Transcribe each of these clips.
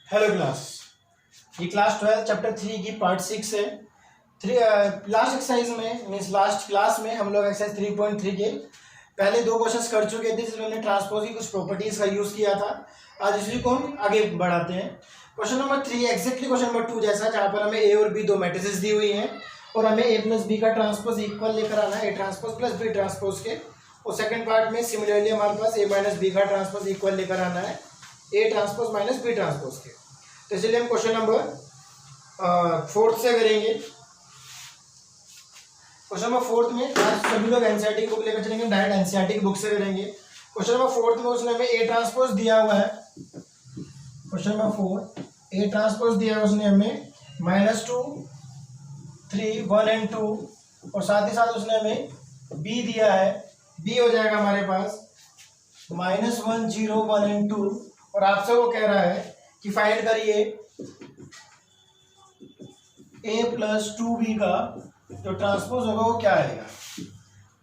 Hello class, ये class 12 chapter 3 की part 6 है। लास्ट एक्सरसाइज में मीन्स लास्ट क्लास में हम लोग एक्सरसाइज 3.3 के पहले दो क्वेश्चंस कर चुके थे जिसमें हमने ट्रांसपोज की कुछ प्रॉपर्टीज का यूज किया था। आज इसी को हम आगे बढ़ाते हैं। Question number 3 exactly question number 2 जैसा, जहाँ पर हमें ए और बी दो मैट्रिसेस दी हुई हैं और हमें ए प्लस बी का ट्रांसपोज इक्वल लेकर आना है, A transpose plus B transpose के। और सेकंड पार्ट में सिमिलरली हमारे पास ए माइनस बी का ट्रांसपोज इक्वल लेकर आना है A transpose minus B transpose के। तो इसलिए हम क्वेश्चन नंबर 4 से करेंगे। क्वेश्चन नंबर 4 में आज सभी लोग एनसीईआरटी की बुक लेकर चलेंगे, डायरेक्ट एनसीईआरटी की बुक से करेंगे। क्वेश्चन नंबर 4 में उसने हमें ए ट्रांसपोज दिया हुआ है। क्वेश्चन नंबर 4 ए ट्रांसपोज दिया है उसने हमें -2 3 1 एंड 2 और साथ ही साथ उसने हमें बी दिया है। बी हो जाएगा हमारे पास -1 0 1 एंड 2 और आपसे वो कह रहा है कि फाइंड करिए a प्लस 2b का जो ट्रांसपोज होगा वो क्या आएगा।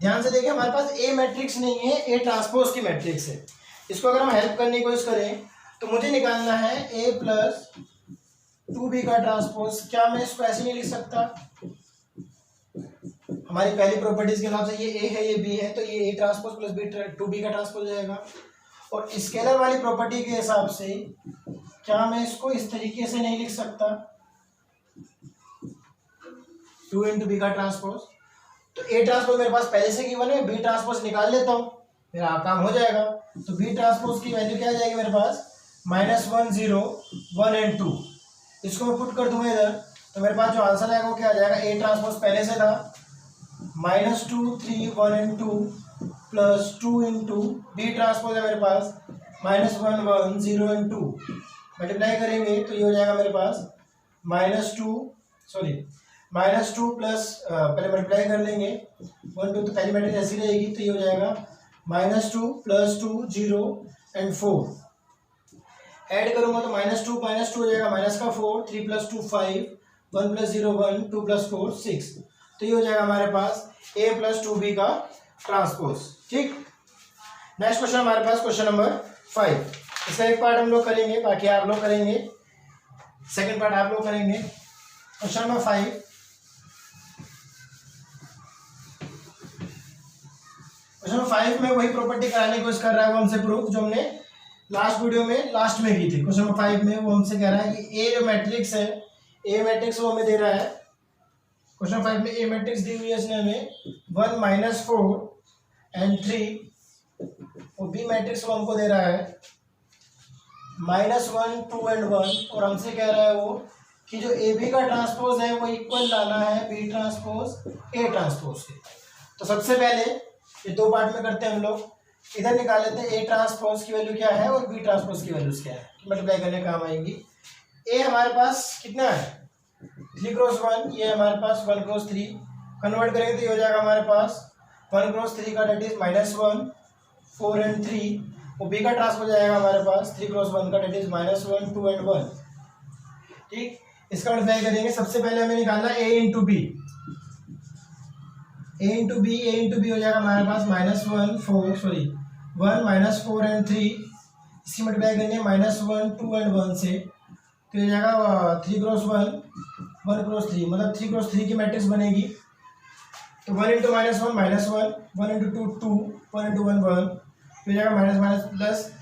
ध्यान से देखिए, हमारे पास ए मैट्रिक्स नहीं है, ए ट्रांसपोज की मैट्रिक्स है। इसको अगर हम हेल्प करने की कोशिश करें तो मुझे निकालना है a प्लस 2b का ट्रांसपोज। क्या मैं इसको ऐसे नहीं लिख सकता? हमारी पहली प्रॉपर्टीज के हिसाब से ये a है, ये b है, तो ये a transpose plus b 2b का ट्रांसपोज जाएगा। और स्केलर वाली प्रॉपर्टी के हिसाब से क्या मैं इसको इस तरीके से नहीं लिख सकता 2 इंटू बी का ट्रांसपोज? तो ए ट्रांसपोज मेरे पास पहले से गिवन है, बी ट्रांसपोज निकाल लेता हूँ, मेरा काम हो जाएगा। तो बी ट्रांसपोज की वैल्यू क्या आ जाएगी मेरे पास -1 0 1 एंड 2। इसको मैं पुट कर दूंगा इधर, तो मेरे पास जो आंसर आएगा वो क्या आ जाएगा, ए ट्रांसपोज पहले से था -2 3 1 and 2 plus 2 into B transpose है मेरे पास -1 1 0 एंड 2। मल्टीप्लाई करेंगे तो ये हो जाएगा मेरे पास -2 प्लस पहले मल्टीप्लाई कर लेंगे 1 2, तो पहली मैट्रिक्स ऐसी रहेगी, तो ये हो जाएगा -2 प्लस 2 0 एंड 4। ऐड करूंगा तो -2 हो जाएगा -4 3 प्लस 2 5 1 प्लस 0 1 2 प्लस 4 6। तो ये हो जाएगा हमारे पास a प्लस 2b का ट्रांसपोज। ठीक, नेक्स्ट क्वेश्चन हमारे पास क्वेश्चन नंबर 5। इसका एक पार्ट हम लोग करेंगे, बाकी आप लोग करेंगे, सेकंड पार्ट आप लोग करेंगे। क्वेश्चन नंबर 5, क्वेश्चन नंबर 5 में वही प्रॉपर्टी कराने की कोशिश कर रहा है वो हमसे प्रूफ जो हमने लास्ट वीडियो में लास्ट में की थी। क्वेश्चन नंबर 5 में वो हमसे कह रहा है कि ए जो मैट्रिक्स है, ए मैट्रिक्स वो हमें दे रहा है। क्वेश्चन 5 में ए मैट्रिक्स दी हुई है इसने हमें 1 4 एंड 3 और बी मैट्रिक्स वो हमको दे रहा है -1 2 एंड 1 और हमसे कह रहा है वो कि जो ए बी का ट्रांसपोज है वो इक्वल लाना है बी ट्रांसपोज ए ट्रांसपोज के। तो सबसे पहले ये दो पार्ट में करते हैं हम लोग, इधर निकाल लेते हैं ए ट्रांसपोज की वैल्यू क्या है और बी ट्रांसपोज की वैल्यूज क्या है, मल्टीप्लाई करने काम आएंगी। ए हमारे पास कितना है 3 क्रॉस 1, ये हमारे पास 1 क्रॉस 3, कन्वर्ट करेंगे तो ये हो जाएगा हमारे पास 1 क्रॉस 3 का डेट इज -1 4 एंड 3 और बी का ट्रांसपोज जाएगा हमारे पास 3 क्रॉस 1 का डेट इज -1 2 एंड 1। ठीक, इसका मल्टीप्लाई करेंगे। सबसे पहले हमें निकालना ए इंटू बी, ए इंटू बी हो जाएगा हमारे पास -1 4 एंड 3। इसकी मल्टीप्लाई करेंगे -1 2 एंड 1 से, तो ये जाएगा 3 क्रॉस 1 1 क्रॉस 3, मतलब 3 क्रॉस 3 की मैट्रिक्स बनेगी। तो 1 इंटू -1 -1 1 इंटू 2 2 1 इंटू 1 1, तो ये जाएगा माइनस माइनस प्लस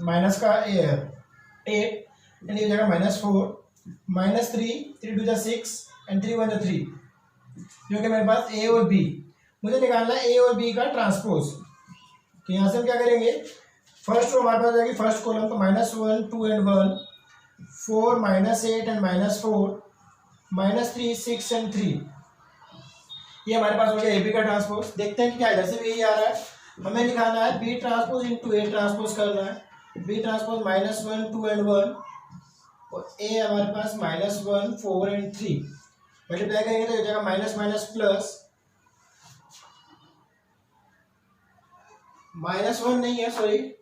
माइनस का 8 एंड ये जाएगा -4 -3 3 2 6 एंड 3 1 3, जो कि मेरे पास ए और बी मुझे निकालना है, ए और बी का ट्रांसपोज। तो यहाँ से हम क्या करेंगे, फर्स्ट रो हमारे पास जाएगी फर्स्ट कॉलम, तो -1 2 एंड 1 4 -8 एंड -4 -3 6 एंड 3, ये हमारे पास हो गया ए बी का ट्रांसपोज। देखते हैं कि क्या इधर से भी यही आ रहा है। हमें निकालना है B transpose into A transpose करना है। बी ट्रांसपोज -1 2 एंड 1 और ए हमारे पास -1 4 एंड 3, मल्टीप्लाई करेंगे तो हो जाएगा माइनस माइनस प्लस -1 नहीं है सॉरी,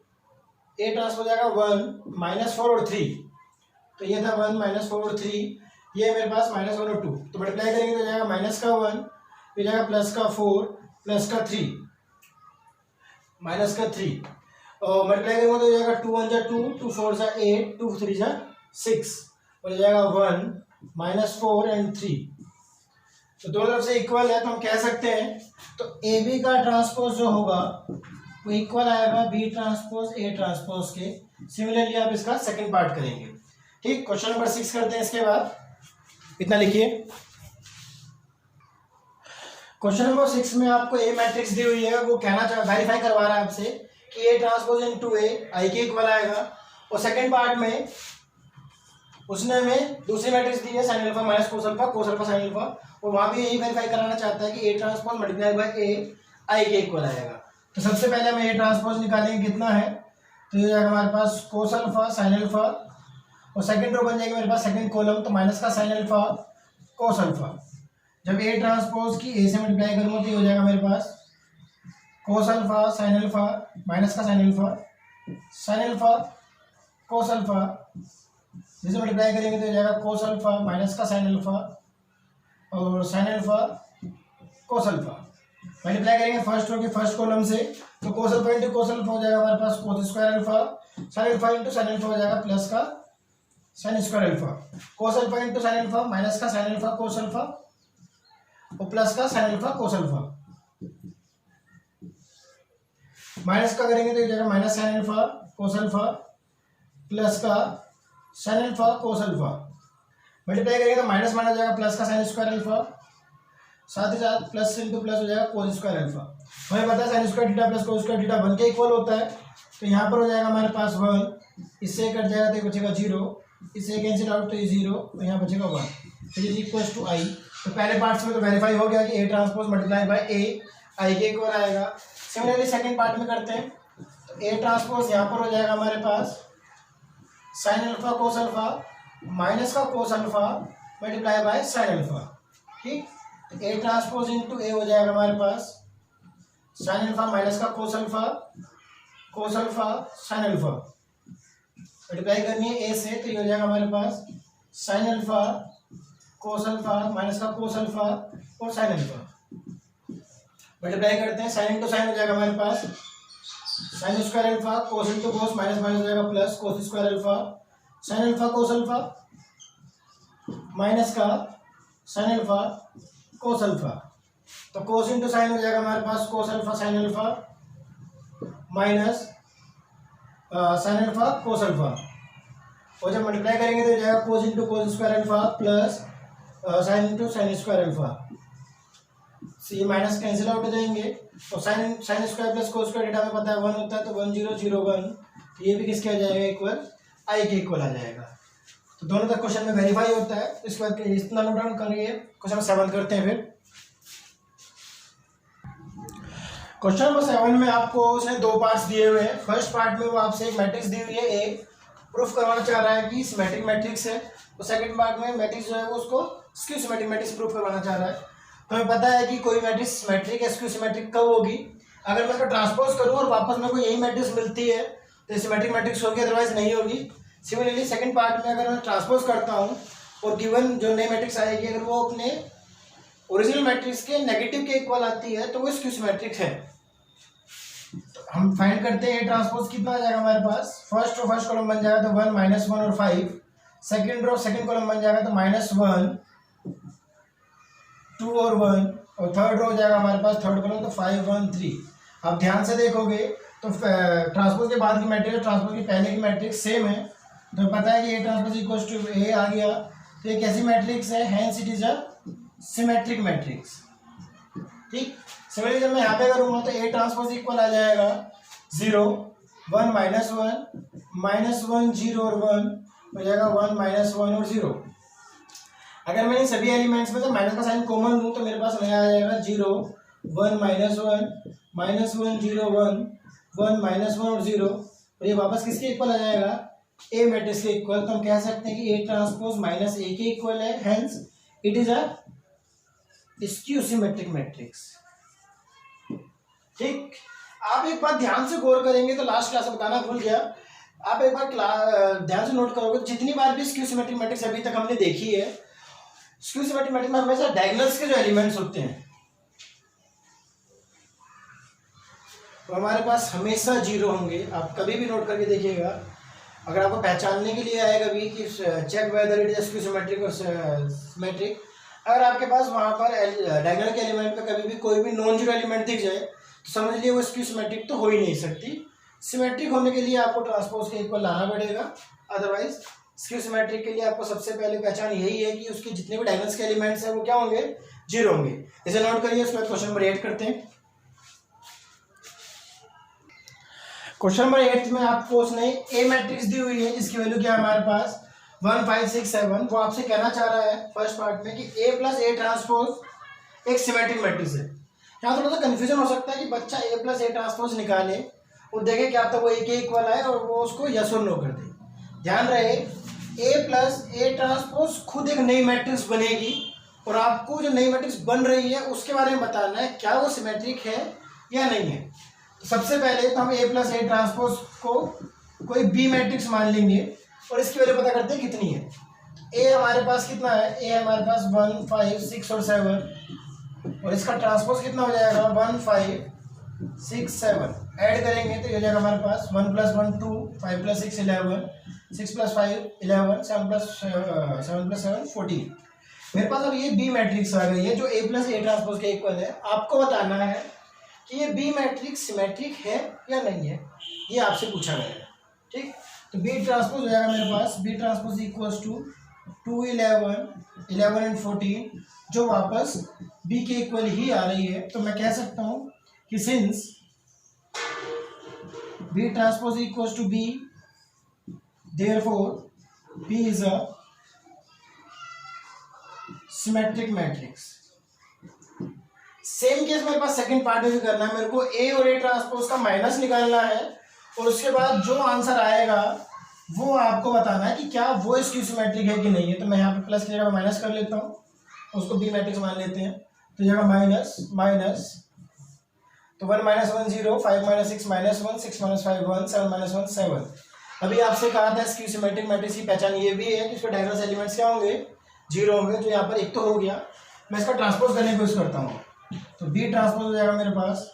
ए ट्रांसपोज जाएगा 1 -4 और 3, तो ये था 1 -4 और 3, ये मेरे पास -1 और 2, तो मल्टीप्लाई करेंगे तो हो जाएगा माइनस का 1 फिर जाएगा प्लस का 4 प्लस का 3 माइनस का 3 और मल्टीप्लाई करेंगे तो हो जाएगा 2 1 जा 2, 2 4 जा 8, 2 3 जा 6, हो जाएगा 1 -4 एंड 3। तो दोनों तरफ से इक्वल है तो हम कह सकते हैं तो ए बी का ट्रांसपोज जो होगा वो इक्वल आएगा बी ट्रांसपोज ए ट्रांसपोज के। सिमिलरली आप इसका सेकंड पार्ट करेंगे। ठीक, क्वेश्चन नंबर 6 करते हैं। इसके बाद इतना लिखिए। क्वेश्चन नंबर 6 में आपको ए मैट्रिक्स दी हुई है, वो कहना चाह वेरीफाई करवा रहा है आपसे कि ए ट्रांसपोज इनटू ए आई के इक्वल आएगा। और सेकंड पार्ट में उसने हमें दूसरी मैट्रिक्स दी है sign alpha minus cos alpha sine alpha, और वहां भी यही वेरीफाई कराना चाहता है कि ए ट्रांसपोज मल्टीप्लाई बाय ए आई के इक्वल आएगा। तो सबसे पहले हम ए ट्रांसपोज निकालेंगे, कितना है तो ये जाएगा हमारे पास कोस अल्फा साइन अल्फा, और सेकंड रो बन जाएगी मेरे पास सेकंड कॉलम, तो माइनस का साइन अल्फा कोस अल्फा। जब ए ट्रांसपोज की ए से मल्टीप्लाई करूँगा तो ये हो जाएगा मेरे पास cos alpha sine alpha minus का साइन अल्फा कोस अल्फा, जिसे मल्टीप्लाई करेंगे तो हो जाएगा कोस अल्फा माइनस का साइन अल्फा और sine alpha cos alpha. Multiply करेंगे फर्स्ट रो की फर्स्ट कॉलम से, तो cos alpha into cos alpha हो जाएगा हमारे पास cos square alpha, sine alpha into sine alpha हो जाएगा प्लस का sine square alpha, cos alpha into sine alpha minus का साइन अल्फा कोस अल्फा और प्लस का sine alpha cos alpha. Minus का करेंगे तो हो जाएगा minus sine alpha cos alpha plus का sine alpha cos alpha. Multiply करेंगे तो माइनस माना जाएगा प्लस का साइन स्क्वायर अल्फा, साथ ही साथ प्लस इंटू प्लस हो जाएगा कोस स्क्वायर अल्फा। हमें पता है sine square theta plus cos square theta 1 के इक्वल होता है, तो यहाँ पर हो जाएगा हमारे पास 1, इससे कट जाएगा तो ये बचेगा 0, इससे कैंसिल आउट तो ये 0 और यहाँ बचेगा 1, तो इज इक्वल टू आई। तो पहले पार्ट्स में तो वेरीफाई हो गया कि ए ट्रांसपोज मल्टीप्लाई बाय ए आई के इक्वल आएगा। सिमिलरली सेकंड पार्ट में करते हैं, तो ए ट्रांसपोज यहाँ पर हो जाएगा हमारे पास sine alpha cos alpha minus का cos alpha multiply by sine alpha. ठीक, तो ए ट्रांसपोज इंटू ए हो जाएगा हमारे पास साइन अल्फा माइनस का cos alpha sine alpha. Multiply करनी है ए से, तो ये हो जाएगा हमारे पास sine alpha cos alpha minus का कोस अल्फा और साइन अल्फा। मल्टीप्लाई करते हैं, साइन इंटू साइन हो जाएगा हमारे पास sine square alpha cos into cos minus minus हो जाएगा plus cos square alpha sine alpha cos alpha minus का साइन अल्फा कोस अल्फा। तो कोस इंटू साइन हो जाएगा हमारे पास cos alpha sine alpha minus sine alpha cos alpha, और जब मल्टीप्लाई करेंगे तो हो जाएगा cos into cos square alpha plus sine into sine square alpha. ये माइनस कैंसिल आउट हो जाएंगे, और sine square plus cos square theta में पता है 1 होता है, तो 1 0 0 1, तो ये भी किसके आ जाएगा इक्वल आई के इक्वल आ जाएगा। तो दोनों तक क्वेश्चन में वेरीफाई होता है। इसके बाद इतना नोट डाउन करिए। क्वेश्चन 7 करते हैं। फिर क्वेश्चन नंबर 7 में आपको उसने 2 पार्ट्स दिए हुए हैं। फर्स्ट पार्ट में वो आपसे एक मैट्रिक्स दी हुई है ए, प्रूफ करवाना चाह रहा है कि सिमेट्रिक मैट्रिक्स है। तो सेकंड पार्ट में मैट्रिक्स जो है वो उसको स्क्यू सिमेट्रिक मैट्रिक्स प्रूफ करवाना चाह रहा है। तो हमें पता है कि कोई मैट्रिक्स सिमेट्रिक या स्क्यू सिमेट्रिक कब होगी, अगर मैं इसका ट्रांसपोज करूँ और वापस मेरे को यही मैट्रिक्स मिलती है तो सिमेट्रिक मैट्रिक्स होगी, अदरवाइज नहीं होगी। सिमिलरली सेकंड पार्ट में अगर मैं ट्रांसपोज करता हूँ और गिवन जो नई मैट्रिक्स आएगी अगर वो अपने ओरिजिनल मैट्रिक्स के नेगेटिव के इक्वल आती है तो वो स्क्यू सिमेट्रिक है। तो हम फाइंड करते हैं ट्रांसपोज कितना आ जाएगा हमारे पास। फर्स्ट रो फर्स्ट कॉलम बन जाएगा तो 1 -1 और 5, सेकंड रो सेकंड कॉलम बन जाएगा तो -1 2 और 1, और थर्ड रो हो जाएगा हमारे पास थर्ड कॉलम तो 5 1 3। आप ध्यान से देखोगे तो ट्रांसपोज के बाद की मैट्रिक्स ट्रांसपोज के पहले की मैट्रिक्स सेम है, तो पता है कि ए ट्रांसपोज इक्वल टू ए आ गया। तो ये कैसी मैट्रिक्स है, hence it is a symmetric matrix. ठीक, सिमिलरली जब मैं यहाँ पे करूँगा तो ए ट्रांसपोज इक्वल आ जाएगा 0 1 -1 -1 0 और 1 हो जाएगा 1 -1 और 0। अगर मैं इन सभी एलिमेंट्स में से माइनस का साइन कॉमन लूँ तो मेरे पास नया आ जाएगा 0 1 -1 -1 0 1 1 -1 और 0, और ये वापस किसके इक्वल आ जाएगा, ए मैट्रिक्स के इक्वल। तो हम कह सकते हैं कि ए ट्रांसपोज माइनस ए के इक्वल है, hence it is a skew symmetric matrix. ठीक, आप एक बात ध्यान से गौर करेंगे तो लास्ट क्लास में बताना भूल गया, आप एक बार ध्यान से नोट करोगे तो जितनी बार भी स्क्यू सिमेट्रिक मैट्रिक्स अभी तक हमने देखी है, स्क्यू सिमेट्रिक मैट्रिक्स में हमेशा डायगोनल्स के जो एलिमेंट्स होते हैं तो हमारे पास हमेशा जीरो होंगे। आप कभी भी नोट करके देखिएगा, अगर आपको पहचानने के लिए आएगा भी कि check whether it is skew symmetric और सिमेट्रिक, अगर आपके पास वहाँ पर डायगोनल के एलिमेंट पे कभी भी कोई भी नॉन जीरो एलिमेंट दिख जाए तो समझ लीजिए वो स्क्यू सिमेट्रिक तो हो ही नहीं सकती। सिमेट्रिक होने के लिए आपको ट्रांसपोज के इक्वल लाना पड़ेगा, अदरवाइज स्क्यू सिमेट्रिक के लिए आपको सबसे पहले पहचान यही है कि उसके जितने भी डायगोनल्स के एलिमेंट्स हैं वो क्या होंगे, जीरो होंगे। इसे नोट करिए। उसके बाद क्वेश्चन नंबर 8 करते हैं। क्वेश्चन नंबर 8 में आपको उसने ए मैट्रिक्स दी हुई है जिसकी वैल्यू क्या है हमारे पास 1 5 6 7। वो आपसे कहना चाह रहा है फर्स्ट पार्ट में कि ए प्लस ए ट्रांसपोज एक सिमेट्रिक मैट्रिक्स है। यहाँ थोड़ा सा कंफ्यूजन हो सकता है कि बच्चा ए प्लस ए ट्रांसपोज निकाले और देखे क्या तक वो ए के इक्वल आए और वो उसको यस और नो कर दे। ध्यान रहे ए प्लस ए ट्रांसपोज खुद एक नई मैट्रिक्स बनेगी और आपको जो नई मैट्रिक्स बन रही है उसके बारे में बताना है क्या वो सिमेट्रिक है या नहीं है। तो सबसे पहले तो हम ए प्लस ए ट्रांसपोज को कोई बी मैट्रिक्स मान लेंगे और इसकी वैल्यू पता करते हैं कितनी है। ए हमारे पास कितना है, ए हमारे पास 1 5 6 और 7 और इसका ट्रांसपोज कितना हो जाएगा 1 5 6 7। ऐड करेंगे तो ये हो जाएगा हमारे पास 1 + 1 2 5 + 6 11 6 + 5 11 7 + 7 14। मेरे पास अब ये बी मैट्रिक्स आ गई है जो ए प्लस ए ट्रांसपोज के इक्वल है। आपको बताना है कि ये बी मैट्रिक्स सिमेट्रिक है या नहीं है, ये आपसे पूछा गया है। ठीक, तो बी ट्रांसपोज हो जाएगा मेरे पास B transpose equals to 2 11 11 and 14 जो वापस बी के इक्वल ही आ रही है। तो मैं कह सकता हूँ कि since B transpose equals to B therefore B is a symmetric matrix. Same case मेरे पास सेकंड पार्ट में भी करना है। मेरे को ए और ए ट्रांसपोज का माइनस निकालना है और उसके बाद जो आंसर आएगा वो आपको बताना है कि क्या वो स्क्यू सिमेट्रिक है कि नहीं है। तो मैं यहाँ पे प्लस की जगह माइनस कर लेता हूँ, उसको बी मैट्रिक्स मान लेते हैं। तो जगह माइनस माइनस तो 1 - 1 0 5 - 6 -1 6 - 5 1 7 - 1 7। अभी आपसे कहा था स्क्यू सिमेट्रिक मैट्रिक्स की पहचान ये भी है कि उसके डायगोनल एलिमेंट्स क्या होंगे, जीरो होंगे। तो यहाँ पर एक तो हो गया, मैं इसका ट्रांसपोज करने की कोशिश करता हूँ। तो बी ट्रांसपोज हो जाएगा मेरे पास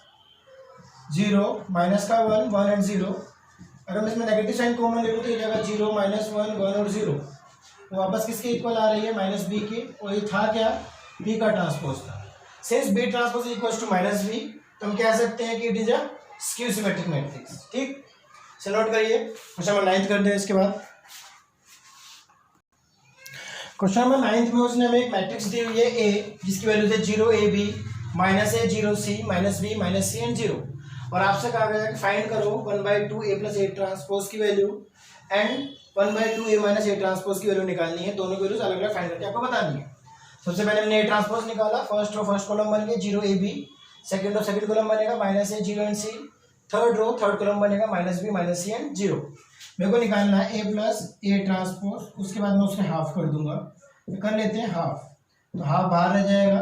0 माइनस का 1 1 एंड 0। अगर मैं इसमें नेगेटिव साइन कॉमन ले लूँ तो ये जाएगा 0 -1 1 और 0। तो वापस किसके इक्वल आ रही है, माइनस बी के। और ये था क्या, बी का ट्रांसपोज था। Since B transpose equals to minus B तो हम कह सकते हैं कि it is a skew symmetric matrix. ठीक, चलो नोट करिए। क्वेश्चन नंबर 9 करते हैं। इसके बाद क्वेश्चन नंबर 9 में उसने हमें एक मैट्रिक्स दी हुई है ए जिसकी वैल्यू है 0 a b -a 0 c -b -c and 0। और आपसे कहा गया कि फाइंड करो 1/2 a प्लस a ट्रांसपोज की value and 1/2 a - a transpose की वैल्यू निकालनी है। दोनों वैल्यूज अलग अलग फाइंड करके आपको बतानी है। सबसे पहले हमने a ट्रांसपोज निकाला, फर्स्ट रो फर्स्ट कॉलम बन गया 0 a b, second row second column बनेगा -a 0 and c, third row third column बनेगा -b -c एंड 0। मेरे को निकालना है a प्लस a ट्रांसपोज, उसके बाद मैं उसके हाफ कर दूंगा। तो कर लेते हैं हाफ, तो हाफ बाहर रह जाएगा।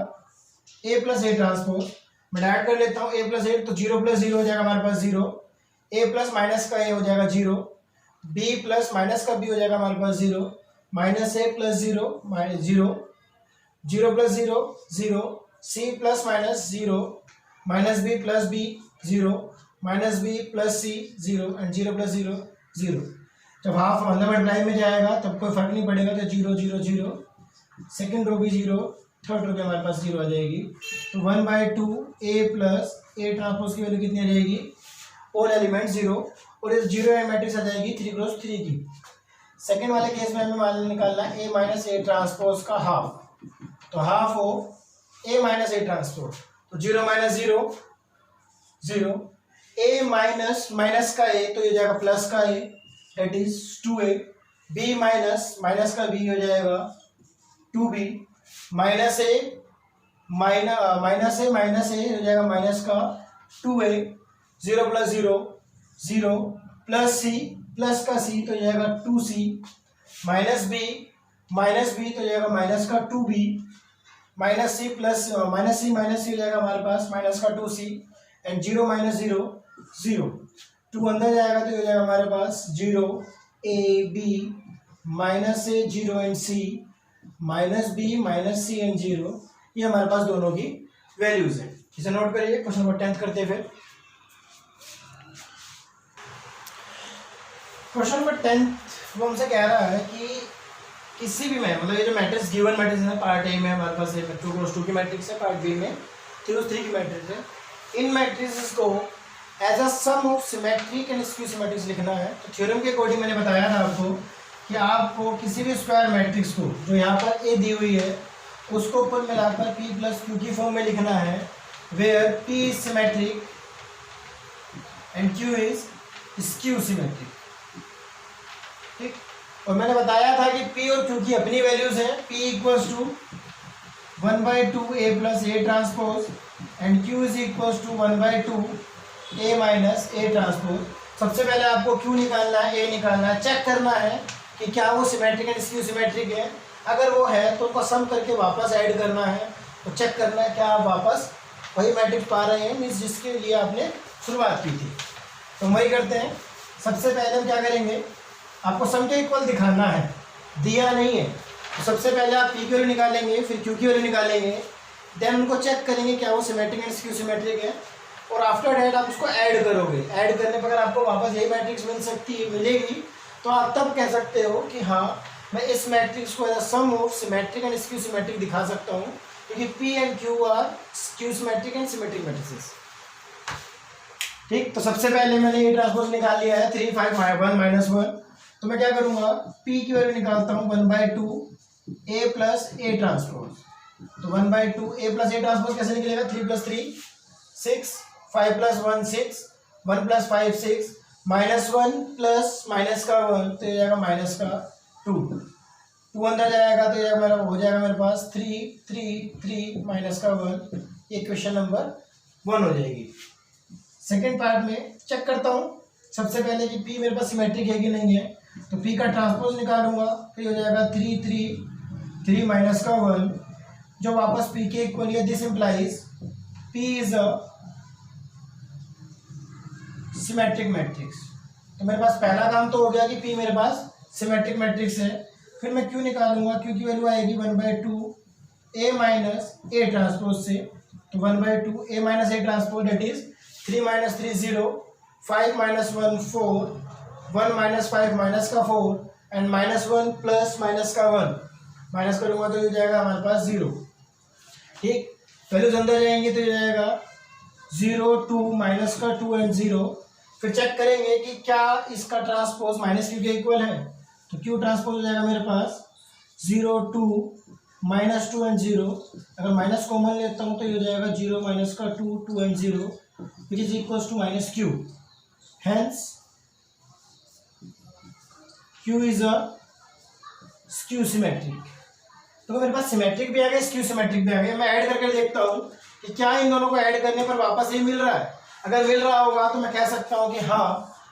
a प्लस a ट्रांसपोज मैं ऐड कर लेता हूँ, a प्लस a तो 0 प्लस 0 हो जाएगा हमारे पास 0, a प्लस माइनस का a हो जाएगा 0, b प्लस माइनस का b हो जाएगा हमारे पास 0, -a plus 0 0, 0 plus 0 0, c plus minus 0, -b plus b 0, -b plus c 0 and 0 plus 0 0। जब हाफ अंदर मल्टीप्लाई में जाएगा तब कोई फर्क नहीं पड़ेगा, तो 0 0 0, सेकेंड रो भी 0, थर्ड रो भी हमारे पास 0 आ जाएगी। तो 1/2 a प्लस a ट्रांसपोज की वैल्यू कितनी आ जाएगी, ऑल एलिमेंट 0, और इस 0 मैट्रिक्स आ जाएगी 3 क्रॉस 3 की। सेकेंड वाले केस में हमें मान निकालना है a माइनस a ट्रांसपोज का हाफ, तो हाफ हो a माइनस a ट्रांसपोज, तो 0 - 0 0, a माइनस माइनस का a तो ये जाएगा प्लस का a that is 2a, b minus minus का b हो जाएगा 2b, minus a minus a हो जाएगा माइनस का 2a, 0 plus 0 0, plus c plus का c तो जाएगा 2c, माइनस b तो जाएगा माइनस का 2b, माइनस c हो जाएगा हमारे पास माइनस का 2c एंड 0 - 0 0, 2 अंदर जाएगा तो हो जाएगा हमारे पास 0 a b -a 0 and c -b -c and 0। ये हमारे पास दोनों की वैल्यूज है। इसे नोट करिए। क्वेश्चन नंबर 10 करते हैं फिर। क्वेश्चन नंबर 10 वो हमसे कह रहा है कि किसी भी में मतलब ये जो मैट्रिक्स गिवन मैट्रिक्स है पार्ट ए में हमारे पास 2 की मैट्रिक्स है, पार्ट बी में 3 की मैट्रिक्स है। इन मैट्रिक्स को as a sum of symmetric and skew symmetrics लिखना है। तो थ्योरम के अकॉर्डिंग मैंने बताया था आपको कि आपको किसी भी स्क्वायर मैट्रिक्स को जो यहाँ पर ए दी हुई है उसको ऊपर मिलाकर पी प्लस क्यू की फॉर्म में लिखना है, where P is symmetric and Q is skew symmetric. ठीक, और मैंने बताया था कि P और Q की अपनी वैल्यूज हैं। P equals to 1/2 A plus A transpose and Q is equals to 1/2 A minus A transpose. सबसे पहले आपको Q निकालना है, A निकालना है, चेक करना है कि क्या वो सिमेट्रिक एंड स्क्यू सिमेट्रिक है। अगर वो है तो उनको सम करके वापस ऐड करना है, तो चेक करना है क्या आप वापस वही मैट्रिक्स पा रहे हैं मीन्स जिसके लिए आपने शुरुआत की थी। तो वही करते हैं। सबसे पहले हम क्या करेंगे, आपको सम के इक्वल दिखाना है, दिया नहीं है। तो सबसे पहले आप पी की वैल्यू निकालेंगे, फिर क्यू की वैल्यू निकालेंगे, देन उनको चेक करेंगे क्या वो सिमेट्रिक एंड स्क्यू सिमेट्रिक है, और आफ्टर डैट आप उसको ऐड करोगे। ऐड करने पर अगर आपको वापस यही मैट्रिक्स मिलेगी तो आप तब कह सकते हो कि हाँ मैं इस मैट्रिक्स को as a sum of symmetric and skew symmetric दिखा सकता हूँ, क्योंकि P and Q are skew symmetric and symmetric matrices. ठीक, तो सबसे पहले मैंने ये ट्रांसपोज निकाल लिया है 3 5 1 -1। तो मैं क्या करूंगा, P की वैल्यू निकालता हूँ 1/2 A प्लस A ट्रांसपोज। तो 1/2 A प्लस A ट्रांसपोज कैसे निकलेगा, 3 + 3 6, 5 + 1 6, 1 + 5 6, -1 प्लस माइनस का 1 तो ये जाएगा माइनस का 2, 2 अंदर जाएगा तो ये मेरा हो जाएगा मेरे पास 3 3 3 माइनस का 1। ये क्वेश्चन नंबर 1 हो जाएगी। सेकेंड पार्ट में चेक करता हूँ सबसे पहले कि P मेरे पास सिमेट्रिक है कि नहीं है। तो P का ट्रांसपोज निकालूंगा तो ये हो जाएगा 3 3 3 माइनस का 1 जो वापस P के इक्वल है। This implies P is a symmetric matrix. तो मेरे पास पहला काम तो हो गया कि P मेरे पास सिमेट्रिक मैट्रिक्स है। फिर मैं Q निकालूंगा, Q की वैल्यू आएगी 1/2 A माइनस A ट्रांसपोज से। तो 1/2 A minus A transpose that is 3 - 3 0, 5 - 1 4, 1 - 5 minus का 4 एंड -1 प्लस माइनस का 1 माइनस करूँगा तो ये जाएगा हमारे पास 0। ठीक, वैल्यूज अंदर जाएंगे तो ये जाएगा 0 2 माइनस का 2 एंड 0। फिर चेक करेंगे कि क्या इसका ट्रांसपोज माइनस क्यू के इक्वल है। तो क्यू ट्रांसपोज हो जाएगा मेरे पास 0 2 -2 एंड 0। अगर माइनस कॉमन लेता हूँ तो ये हो जाएगा 0 माइनस का 2 2 and 0 which is equals to -q. Hence q is a skew symmetric। तो मेरे पास सिमेट्रिक भी आ गया, स्क्यू सिमेट्रिक भी आ गया। मैं ऐड करके देखता हूँ कि क्या इन दोनों को ऐड करने पर वापस ये मिल रहा है। अगर मिल रहा होगा तो मैं कह सकता हूँ कि हाँ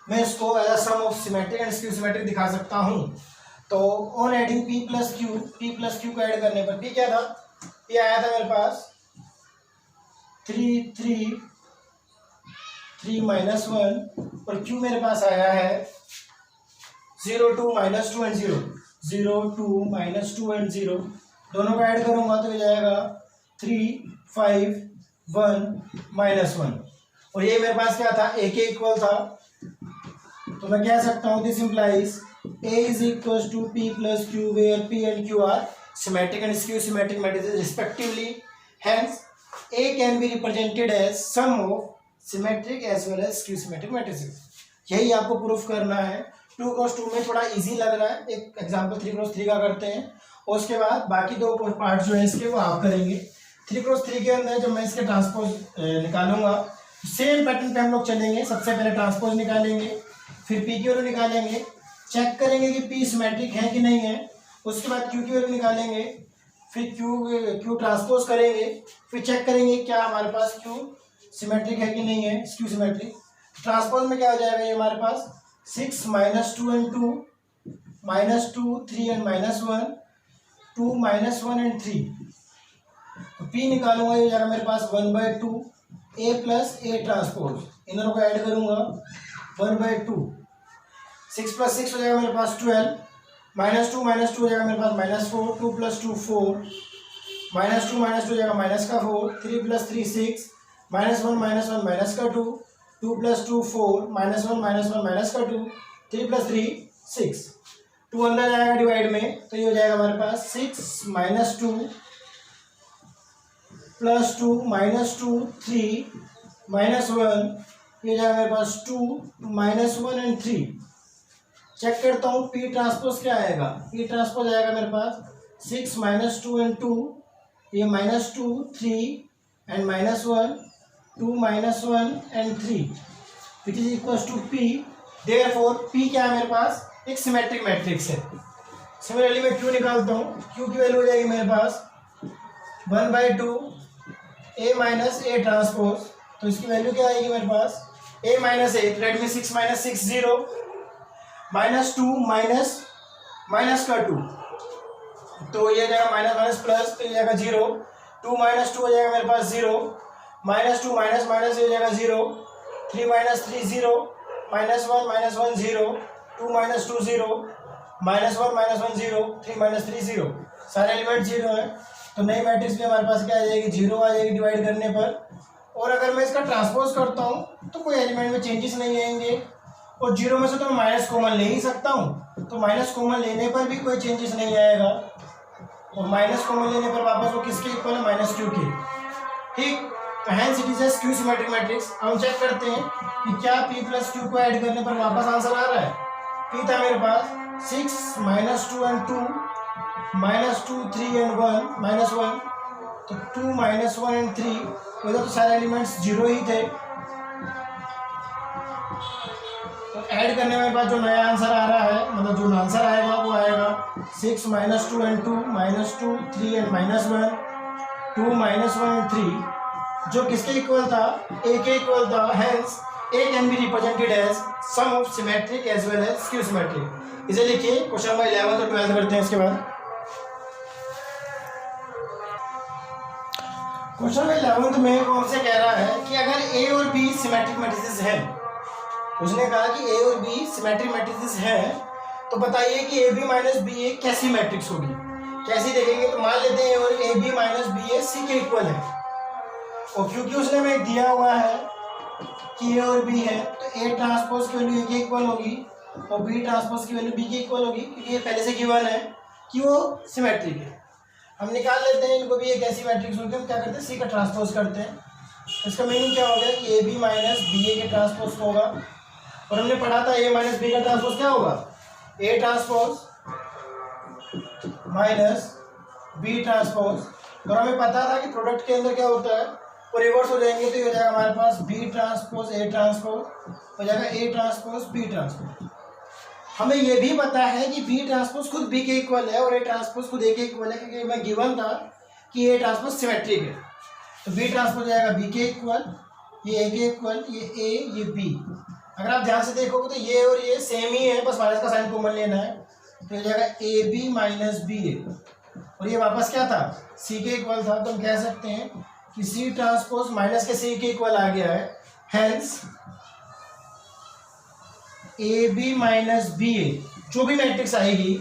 मैं इसको as a sum of symmetric and skew symmetric दिखा सकता हूँ। तो on adding P plus Q को ऐड करने पर P क्या था, P आया था मेरे पास 3 3 3 -1 और Q मेरे पास आया है 0 2 -2 एंड 0 0 2 -2 एंड 0। दोनों को ऐड करूंगा तो ये जाएगा 3 5 1 -1 और ये मेरे पास क्या था, A के इक्वल था। तो मैं कह सकता हूँ this implies A is equal to P plus Q where P and Q are symmetric and skew symmetric matrices respectively. Hence A can be represented as sum of symmetric as well as skew symmetric matrices. यही आपको proof करना है। 2x2 में थोड़ा easy लग रहा है, एक एग्जांपल 3x3 का करते हैं और उसके बाद बाकी दो पार्ट जो है इसके वो आप करेंगे। 3x3 के अंदर जब मैं इसके ट्रांसपोज निकालूंगा सेम पैटर्न पे हम लोग चलेंगे। सबसे पहले ट्रांसपोज निकालेंगे, फिर P की वैल्यू निकालेंगे, चेक करेंगे कि P सिमेट्रिक है कि नहीं है। उसके बाद Q की वैल्यू निकालेंगे, फिर Q ट्रांसपोज करेंगे, फिर चेक करेंगे क्या हमारे पास Q सिमेट्रिक है कि नहीं है, स्क्यू सिमेट्रिक। ट्रांसपोज में क्या हो जाएगा ये हमारे पास 6 -2 एंड 2 -2 3 एंड -1 2 -1 एंड 3। तो P निकालूंगा ये हो जाएगा मेरे पास 1/2 A प्लस A ट्रांसपोज। इन दोनों को ऐड करूंगा 1/2 6 + 6 हो जाएगा मेरे पास 12 -2 हो जाएगा मेरे पास -4 2 + 2 4 -2 हो जाएगा माइनस का 4 3 + 3 6 -1 माइनस का 2 2 + 2 4 -1 माइनस का 2 3 + 3 6, 2 अंदर जाएगा डिवाइड में, तो ये हो जाएगा हमारे पास 6 - 2 + 2 - 2 3 - 1, ये हो जाएगा मेरे पास 2 - 1 एंड 3। चेक करता हूँ पी ट्रांसपोज क्या आएगा। पी ट्रांसपोज आएगा मेरे पास 6 - 2 एंड 2, ये -2 3 and -1, 2 - 1 and 3 which is equal to P. Therefore P क्या है मेरे पास, एक सिमेट्रिक मैट्रिक्स है। सिमिलरली मैं क्यू निकालता हूँ। क्यू की वैल्यू हो जाएगी मेरे पास 1/2 A - A ट्रांसपोज। तो इसकी वैल्यू क्या आएगी मेरे पास, A - A, let me 6 - 6 0, -2 minus का 2, तो ये जाएगा माइनस प्लस, तो ये जाएगा 0, 2 - 2 हो जाएगा मेरे पास 0, -2 माइनस ये हो जाएगा 0, 3 - 3 0, -1 - 1 0, 2 - 2 0, -1 - 1 0, 3 - 3 0, सारे एलिमेंट 0 है। तो नई मैट्रिक्स भी हमारे पास क्या आ जाएगी, 0 आ जाएगी डिवाइड करने पर। और अगर मैं इसका ट्रांसपोज करता हूँ तो कोई एलिमेंट में चेंजेस नहीं आएंगे, और 0 में से तो मैं माइनस कॉमन ले ही सकता हूँ, तो माइनस कॉमन लेने पर भी कोई चेंजेस नहीं आएगा, और माइनस कॉमन लेने पर वापस वो किसके इक्वल है, -q के। ठीक, तो hence it is A skew symmetric matrix. हम चेक करते हैं कि क्या p + q को ऐड करने पर वापस आंसर आ रहा है। p था मेरे पास 6 - 2 एंड 2, -2 3 एंड 1, तो 2 - 1 एंड 3, उधर तो सारे एलिमेंट्स 0 ही थे। तो ऐड करने में बाद जो नया आंसर आ रहा है, मतलब जो आंसर आएगा वो आएगा 6 - 2 एंड 2, -2 3 एंड -1, 2 - 1 एंड 3, जो किसके इक्वल था, a के इक्वल था। Hence a can be represented as sum of symmetric as well as skew symmetric. इसे लिखिए। क्वेश्चन नंबर 11 और 12 करते हैं इसके बाद। क्वेश्चन नंबर 11 में वो हमसे कह रहा है कि अगर a और b सिमेट्रिक मैट्रिसेस हैं, उसने कहा कि a और b सिमेट्रिक मैट्रिसेस हैं, तो बताइए कि ab - b एक कैसी मैट्रिक्स होगी। कैसी देखेंगे, तो मान लेते हैं और ab - b c के इक्वल है, और क्योंकि उसने हमें दिया हुआ है कि a और b है, तो a ट्रांसपोज की वैल्यू a के इक्वल होगी और b ट्रांसपोज की वैल्यू b के इक्वल होगी, क्योंकि ये पहले से गिवन है कि वो सिमेट्रिक है। हम निकाल लेते हैं इनको भी एक ऐसी मैट्रिक्स होगी। हम क्या करते हैं, सी का ट्रांसपोज करते हैं। इसका मीनिंग क्या हो गया कि ab - ba के ट्रांसपोज होगा, और हमने पढ़ा था a - b का ट्रांसपोज क्या होगा, a ट्रांसपोज -b ट्रांसपोज, और हमें पता था कि प्रोडक्ट के अंदर क्या होता है, वो रिवर्स हो जाएंगे, तो ये हो जाएगा हमारे पास b ट्रांसपोज a ट्रांसपोज, हो जाएगा a ट्रांसपोज b ट्रांसपोज। हमें ये भी पता है कि b ट्रांसपोज खुद b के इक्वल है और a ट्रांसपोज खुद a के इक्वल है, क्योंकि मैं गिवन था कि a ट्रांसपोज सिमेट्रिक है। तो b ट्रांसपोज जाएगा b के इक्वल, ये a के इक्वल, ये a ये b। अगर आप ध्यान से देखोगे तो ये और ये सेम ही है, बस माइनस का साइन कॉमन लेना है, तो ये जाएगा ab - ba, और ये वापस क्या था, c के इक्वल था। तो हम कह सकते हैं कि c ट्रांसपोज माइनस के c के इक्वल आ गया है। हेंस ab - ba जो भी मैट्रिक्स आएगी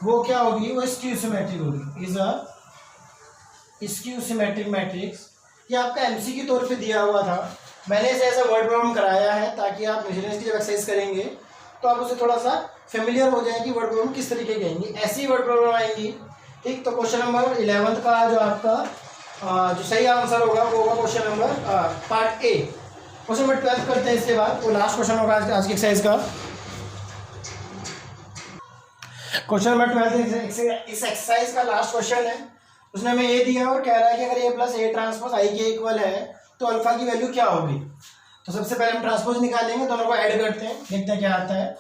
वो क्या होगी, वो स्क्यू सिमेट्रिक होगी, is a skew symmetric matrix. ये आपका एमसी के तौर पे दिया हुआ था, मैंने इसे ऐसा वर्ड प्रॉब्लम कराया है ताकि आप मेजरमेंट्स की जब एक्सरसाइज करेंगे तो आप उसे थोड़ा सा फेमिलियर हो जाए कि वर्ड प्रॉब्लम किस तरीके की आएंगी, ऐसी वर्ड प्रॉब्लम आएंगी। ठीक, तो क्वेश्चन नंबर 11 का जो आपका जो सही आंसर होगा वो होगा question number part A. Question number 12 करते हैं इसके बाद, वो लास्ट क्वेश्चन होगा आज की एक्सरसाइज का। क्वेश्चन नंबर 12 इस एक्सरसाइज का लास्ट क्वेश्चन है। उसने हमें ये दिया और कह रहा है कि अगर a + a ट्रांसपोज i के इक्वल है तो अल्फा की वैल्यू क्या होगी। तो सबसे पहले हम ट्रांसपोज निकालेंगे, दोनों को ऐड करते हैं, देखते हैं क्या आता है।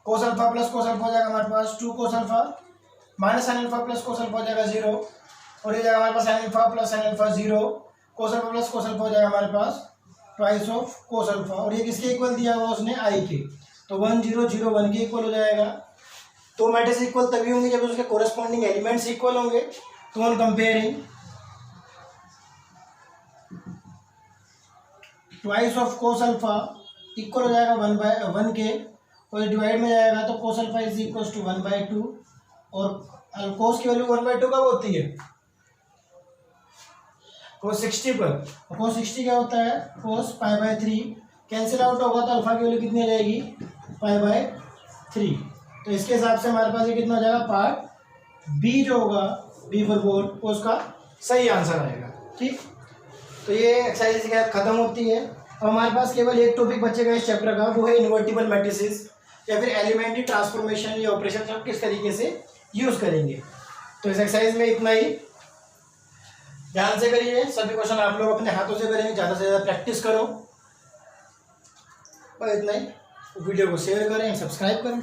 Cos alpha plus cos alpha हो जाएगा हमारे पास 2 cos alpha, minus sine alpha plus cos alpha हो जाएगा 0, और ये जाएगा हमारे पास sine alpha plus sine alpha 0, cos alpha plus cos alpha हो जाएगा हमारे पास ट्वाइस ऑफ कोस अल्फा, और ये किसके इक्वल दिया हुआ उसने, i के, तो 1 0 0 1 के इक्वल हो जाएगा। तो मैट्रिक्स इक्वल तभी होंगे जब उसके कोरेस्पॉन्डिंग एलिमेंट्स इक्वल होंगे। तो on comparing twice of cos alpha equal हो जाएगा 1/1 के, और डिवाइड में जाएगा तो cos alpha is equal to 1/2, और कोस की वैल्यू 1/2 कब होती है, कोस 60 पर। कोस 60 क्या होता है, कोस π/3, कैंसिल आउट होगा तो अल्फा की वैल्यू कितनी आ जाएगी, π/2। 3। तो इसके हिसाब से हमारे पास ये कितना हो जाएगा, पार्ट बी जो होगा, बी फॉर बोल, वो उसका सही आंसर आएगा। ठीक, तो ये एक्सरसाइज के साथ खत्म होती है। अब हमारे पास केवल एक टॉपिक बचेगा इस चैप्टर का, वो है इन्वर्टिबल मैट्रिसेस या फिर एलिमेंट्री ट्रांसफॉर्मेशन या ऑपरेशन हम किस तरीके से यूज करेंगे। तो इस एक्सरसाइज में इतना ही, ध्यान से करिए, सभी क्वेश्चन आप लोग अपने हाथों से करेंगे, ज़्यादा से ज़्यादा प्रैक्टिस करो, और इतना ही। वीडियो को शेयर करें, सब्सक्राइब करें।